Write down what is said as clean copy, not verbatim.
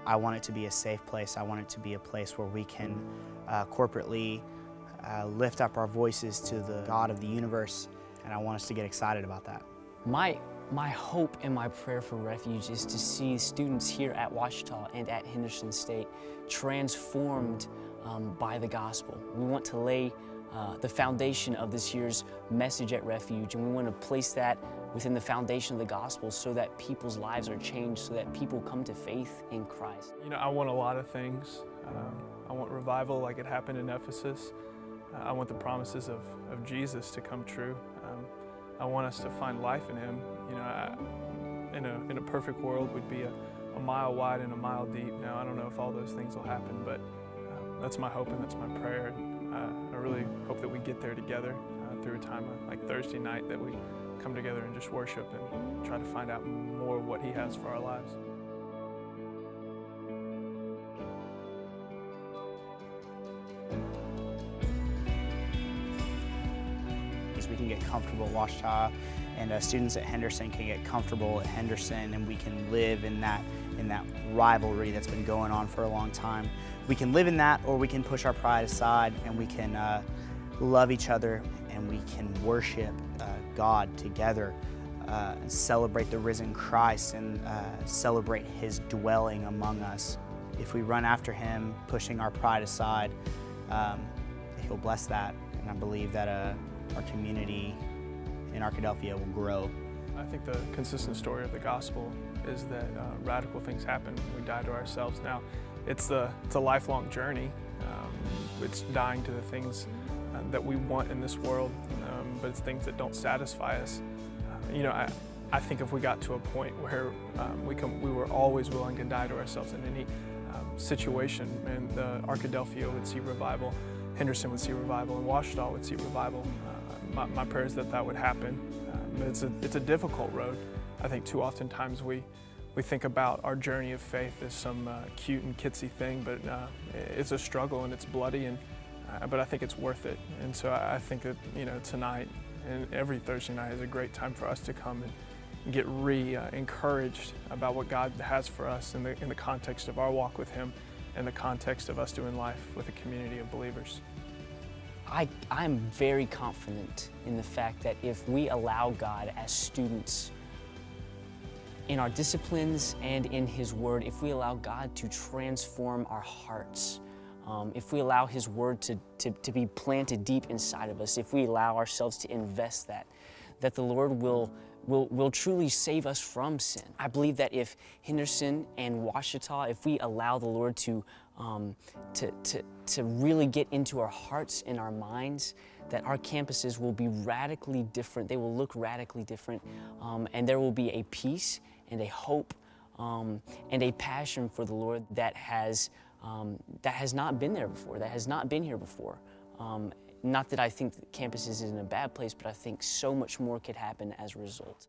I want it to be a safe place. I want it to be a place where we can corporately lift up our voices to the God of the universe, and I want us to get excited about that. My hope and my prayer for Refuge is to see students here at Ouachita and at Henderson State transformed by the gospel. We want to lay the foundation of this year's message at Refuge, and we want to place that within the foundation of the gospel so that people's lives are changed, so that people come to faith in Christ. You know, I want a lot of things. I want revival like it happened in Ephesus. I want the promises of Jesus to come true. I want us to find life in Him. You know, in a perfect world, we'd be a mile wide and a mile deep. Now, I don't know if all those things will happen, but that's my hope and that's my prayer. I really hope that we get there together through a time like Thursday night, that we come together and just worship and try to find out more of what He has for our lives. We can get comfortable at Ouachita, and students at Henderson can get comfortable at Henderson, and we can live in that rivalry that's been going on for a long time. We can live in that, or we can push our pride aside, and we can love each other, and we can worship God together, celebrate the risen Christ, and celebrate His dwelling among us. If we run after Him, pushing our pride aside, He'll bless that, and I believe that our community in Arkadelphia will grow. I think the consistent story of the gospel is that radical things happen when we die to ourselves. Now, it's a lifelong journey. It's dying to the things that we want in this world, but it's things that don't satisfy us. You know, I think if we got to a point where we were always willing to die to ourselves in any situation, and Arkadelphia would see revival, Henderson would see revival, and Ouachita would see revival. My prayer is that that would happen. It's a difficult road. I think too often times we think about our journey of faith as some cute and kitsy thing, but it's a struggle and it's bloody, but I think it's worth it. And so I think that, you know, tonight and every Thursday night is a great time for us to come and get encouraged about what God has for us in the context of our walk with Him and the context of us doing life with a community of believers. I'm very confident in the fact that if we allow God as students in our disciplines and in His Word, if we allow God to transform our hearts, if we allow His Word to be planted deep inside of us, if we allow ourselves to invest that the Lord will truly save us from sin. I believe that if Henderson and Ouachita, if we allow the Lord to really get into our hearts and our minds, that our campuses will be radically different. They will look radically different, and there will be a peace and a hope and a passion for the Lord that has not been there before, that has not been here before. Not that I think that campuses is in a bad place, but I think so much more could happen as a result.